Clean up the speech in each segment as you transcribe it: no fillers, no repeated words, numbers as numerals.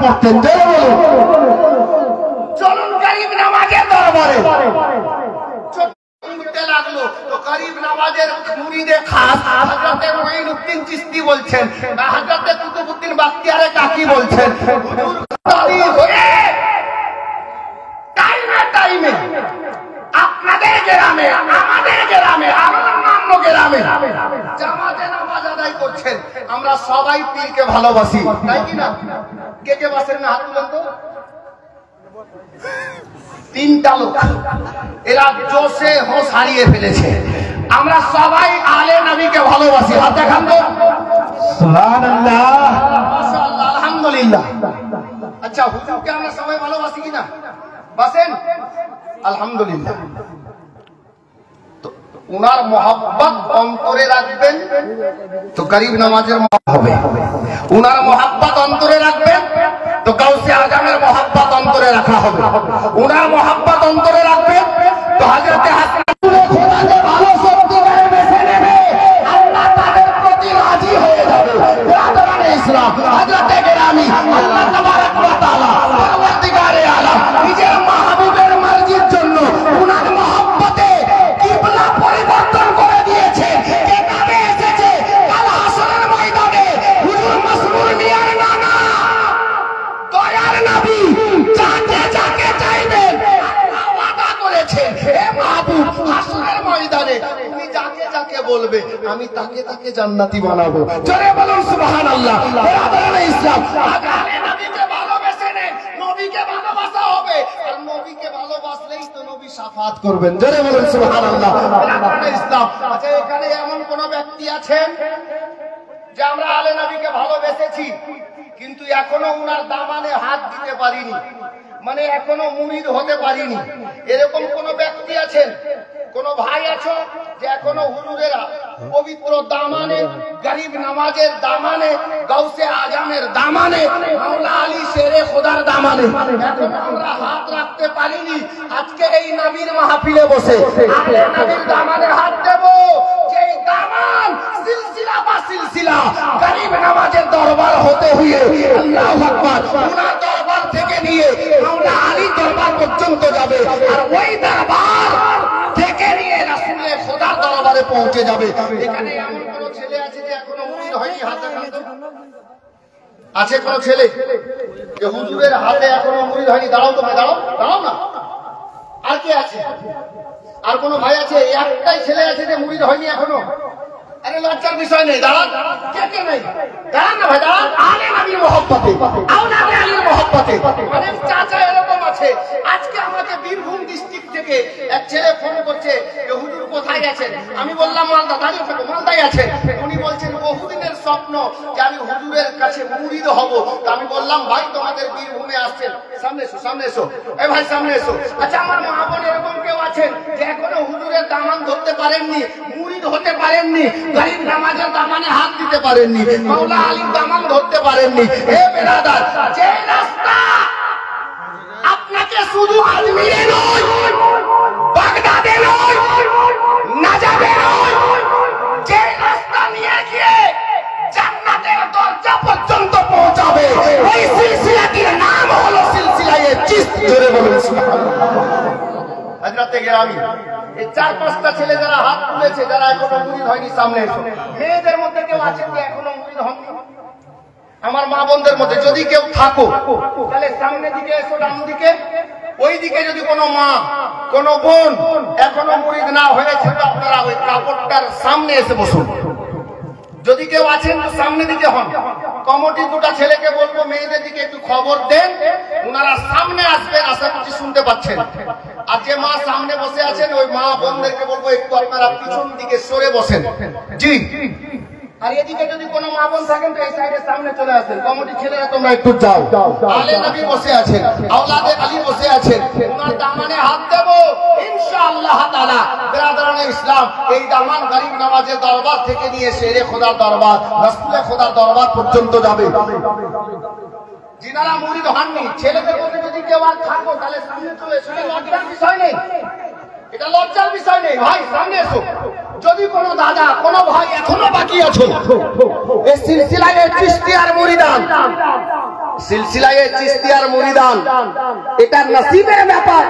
পড়তেন। চলুন গরিব নামাজের দরবারে লাগলো তো গরিব নামাজের মুরিদে খাস হযরত মুঈনুদ্দিন চিশতি বলছেন, হযরত কুতুবউদ্দিন বাখতিয়ারে কাকি বলছেন, হুজুর খালি হয়ে টাইমে আপনাদের গ্রামে, আমাদের গ্রামে, অন্যান্য গ্রামে জামাতে নামাজ আদায় করছেন। আমরা সবাই পীরকে ভালোবাসি, তাই কি না? কে কে বাসেন না হাত তুলেন তো। তিনটা লোক এরা জোশে হোশ হারিয়ে ফেলেছে। আমরা সবাই আলে নবীকে ভালোবাসি, হাত দেখান তো। সুবহানাল্লাহ, মাশাআল্লাহ, আলহামদুলিল্লাহ। আচ্ছা, হুজুরকে আমরা সবাই ভালোবাসি কিনা? বাসেন? আলহামদুলিল্লাহ। তো উনার মোহাব্বত অন্তরে রাখবেন তো গরিব নামাজের হবে। উনার মোহাব্বত অন্তরে রাখবেন তো গাউসে আজমের মোহাব্বত অন্তরে রাখা হবে। উনার মোহাব্বত অন্তরে রাখবেন তো হযরতে হাসান খোদাকে ভালো সত্যিকারে বেছে নেবে, আল্লাহ তাদের প্রতি রাজি হয়ে যাবে। ব্রাদারানে ইসলাম, হযরতে গেরামি, আল্লাহ তাবারক ওয়া তাআলা পরওয়ারদিগারে আলম নিজের মাহবুবের মর্জির জন্য উনার মোহাব্বতে কিবলা পরিবর্তন করে দিয়েছে। কিতাবে এসেছে কাল হাসরের ময়দানে হুজুর মাসরুর মিয়ার নানা দয়ার নবী যাকে যাকে চাইবেন আল্লাহ ওয়াদা করেছে, হে মাহবুব হাসরের ময়দানে তুমি যাকে যাকে বলবে আমি তাকে তাকে জান্নাতি বানাবো। জোরে বলুন সুবহানাল্লাহ। ব্রাদারানে ইসলাম, আগে নবীকে ভালোবেসে নেন, নবীকে ভালোবাসা হবে, আর নবীকে ভালোবাসলেই তো নবী শাফাত করবেন। জোরে বলুন সুবহানাল্লাহ। ব্রাদারানে ইসলাম, আচ্ছা এখানে এমন কোন ব্যক্তি আছেন যে আমরা আলে নবীকে ভালোবেসেছি কিন্তু এখনো উনার দামানে হাত দিতে পারিনি, মানে এখনো মুরিদ হতে পারিনি, এরকম কোন ব্যক্তি আছেন? কোন ভাই আছো যে এখনো হুজুরের পবিত্র দামানে, গরিব নামাজের দামানে, গাউসে আজমের দামানে, মাওলা আলী শেরে খোদার দামানে এখনো আমরা হাত রাখতে পারিনি? আজকে এই নবীর মাহফিলে বসে আলে নবীর দামানে হাত দেব, যে দামান সিলসিলা বা সিলসিলা গরিব নামাজের দরবার হতে হয়ে আল্লাহু আকবার উনার দরবার থেকে নিয়ে মাওলা আলী দরবার পর্যন্ত যাবে, আর ওই দরবার থেকে নিয়ে রাসূলের খোদার দরবারে পৌঁছে যাবে। এখানে এমন কোন ছেলে আছে যে এখনো মুরিদ হয়নি? হাত দেখান তো। আছে কোন ছেলে যে হুজুরের হাতে এখনো মুরিদ হয়নি? দাঁড়াও তো ভাই, দাঁড়াও, দাঁড়াও না। আর কে আছে? আর কোন ভাই আছে? একটাই ছেলে আছে যে মুরিদ হয়নি এখনো? আরে লজ্জার বিষয় নেই, দাঁড়ান। কে কে নেই? দাঁড়ান না ভাই, দাঁড়ান। আলে নবীর মহব্বতে, আওলাদে আলীর মহব্বতে অনেক চাচা এরকম আছে। আজকে আমাকে বীরভূম ডিস্ট্রিক্ট থেকে এক ছেলে ফোন করছে যে হুজুর কোথায় আছেন? আমি বললাম মালদা। দাঁড়িয়ে থাকো, মালদায় আছে। উনি বলছেন বহুদিনের স্বপ্ন যে আমি হুজুরের কাছে মুরিদ হব। আমি বললাম ভাই তোমাদের বীরভূমে আসছেন, সামনে এসো, সামনে এসো। এই ভাই সামনে এসো। আচ্ছা আমার মা বোন এরকম কেউ আছেন যে এখনো হুজুরের দামান ধরতে পারেননি, মুরিদ হতে পারেননি, গরিব নামাজের দামানে হাত দিতে পারেননি, মাওলা আলীর দামান ধরতে পারেননি? হে বেরাদার, যে রাস্তা আপনাকে শুধু আজমিরে নয়, বাগদাদে নয়, নাজাবে নয়, যে রাস্তা নিয়ে গিয়ে জান্নাতের দরজা পর্যন্ত পৌঁছাবে, ওই সিলসিলাটির নাম হলো সিলসিলায়ে চিশতি। জোরে বলুন সুবহানাল্লাহ। হযরতে গেরামি, এই চার পাঁচটা ছেলে যারা হাত তুলেছে, যারা এখনো মুরিদ হয়নি, সামনে এসো। মেয়েদের মধ্যে কেউ আছে যে এখনো মুরিদ হয়নি? আমার মা বোনদের মধ্যে যদি কেউ থাকো তাহলে সামনে দিকে এসো, ডান দিকে। ওই দিকে যদি কোনো মা, কোনো বোন এখনো মুরিদ না হয়েছে তো আপনারা ওই কাপড়টার সামনে এসে বসুন। যদি কেউ আছেন তো সামনে দিকে হন। কমিটি দুটা ছেলেকে বলবো মেয়েদের দিকে একটু খবর দেন, ওনারা সামনে আসবেন, আশা করছি শুনতে পাচ্ছেন। আর যে মা সামনে বসে আছেন ওই মা বোনদেরকে বলবো একটু আপনারা পিছন দিকে সরে বসেন। জি। আর এদিকে যদি কোনো মা বোন থাকেন তো এই সাইডে সামনে চলে আসেন। কমিটি ছেলেরা তোমরা একটু যাও। আলে নবী বসে আছেন, আওলাদে আলী বসে আছেন, ওনার দামানে হাত দেব ইনশাআল্লাহ তাআলা। ব্রাদারানে ইসলাম, এই দামান গরিব নামাজের দরবার থেকে নিয়ে শেরে খোদার দরবার, রাসূলের খোদার দরবার পর্যন্ত যাবে। যিনারা মুরিদ হননি, ছেলেদের মধ্যে যদি কেউ আর থাকো তাহলে সামনে চলে এসো। লজ্জার বিষয় নেই, এটা লজ্জার বিষয় নেই ভাই, সামনে এসো। যদি কোনো দাদা, কোনো ভাই এখনো বাকি আছো এই সিলসিলায়ে চিশতি আর মুরিদান, সিলসিলায়ে চিশতিয়ার মুরিদান, এটা নসিবের ব্যাপার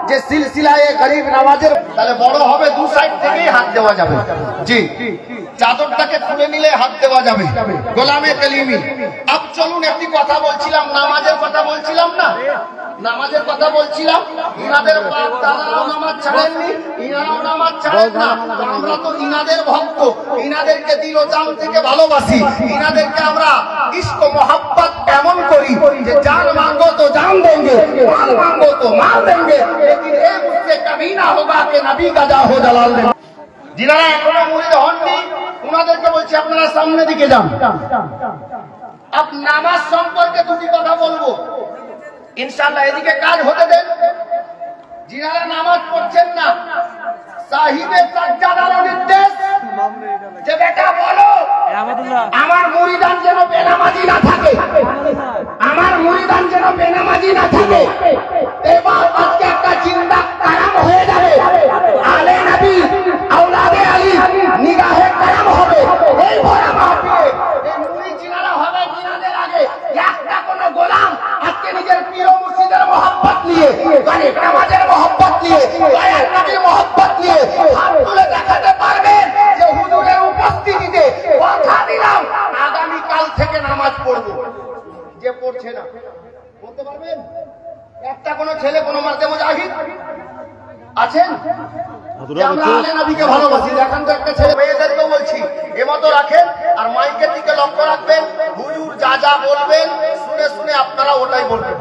যে সিলসিলায়ে গরিব নওয়াজের। তাহলে বড় হবে দু সাইড থেকেই হাত দেওয়া যাবে। জি, চাদরটাকে খুলে নিলে হাত দেওয়া যাবে। গোলামে কালিমি। আব চলুন, একটি কথা বলছিলাম, নামাজের কথা বলছিলাম না, নামাজের কথা বলছিলাম। ইনাদের বাপ দাদারাও নামাজ ছাড়েননি, ইনারাও নামাজ ছাড়েন না। আমরা তো ইনাদের ভক্ত, ইনাদেরকে দিল জান থেকে ভালোবাসি। ইনাদেরকে আমরা ইশক মোহাব্বত এমন করি যে জান মাঙ্গো তো জান দেंगे, মাল মাঙ্গো তো মাল देंगे, लेकिन ये मुझसे कभी ना होगा कि नबी का जाहो जलाल दे। जिनाরা এখনো মুরিদ হননি উনাদেরকে বলছি আপনারা সামনে দিকে যান। আপ নামাজ সম্পর্কে দুটি কথা বলবো ইনশাআল্লাহ, এদিকে কাজ হতে দেন। যিনারা নামাজ পড়ছেন না, সাহিবে সাজ্জাদার নির্দেশ যে বেটা বলো আমার মুরিদান যেন বেনামাজি না থাকে, আমার মুরিদান যেন বেনামাজি না থাকে। এবার আজকে একটা চিন্তা কায়াম হয়ে যাবে, আলে নবী আওলাদে আলী নিগাহে কায়াম হবে। এই ভরা মাহফিলে এই মুরিদ যিনারা হবে, যিনাদের আগে একটা কোনো গোলাম আজকে নিজের পীর ও মুর্শিদের মহব্বত নিয়ে, গরিব নামাজের মহব্বত নিয়ে, দয়ার নবীর মহব্বত নিয়ে হাত তুলে দেখাতে পারবেন যে হুজুরের উপস্থিতিতে কথা দিলাম আগামী কাল থেকে নামাজ পড়বো। যে পড়ছে না বলতে পারবেন? একটা কোনো ছেলে কোনো মাঝে মুজাহিদ আছেন যে আমরা আলে নবীকে ভালোবাসি? দেখান তো একটা ছেলে। মেয়েদেরকেও বলছি এমতো রাখেন, আর মাইকের দিকে লক্ষ্য রাখবেন। হুজুর যা যা বলবেন শুনে শুনে আপনারা ওটাই বলবেন।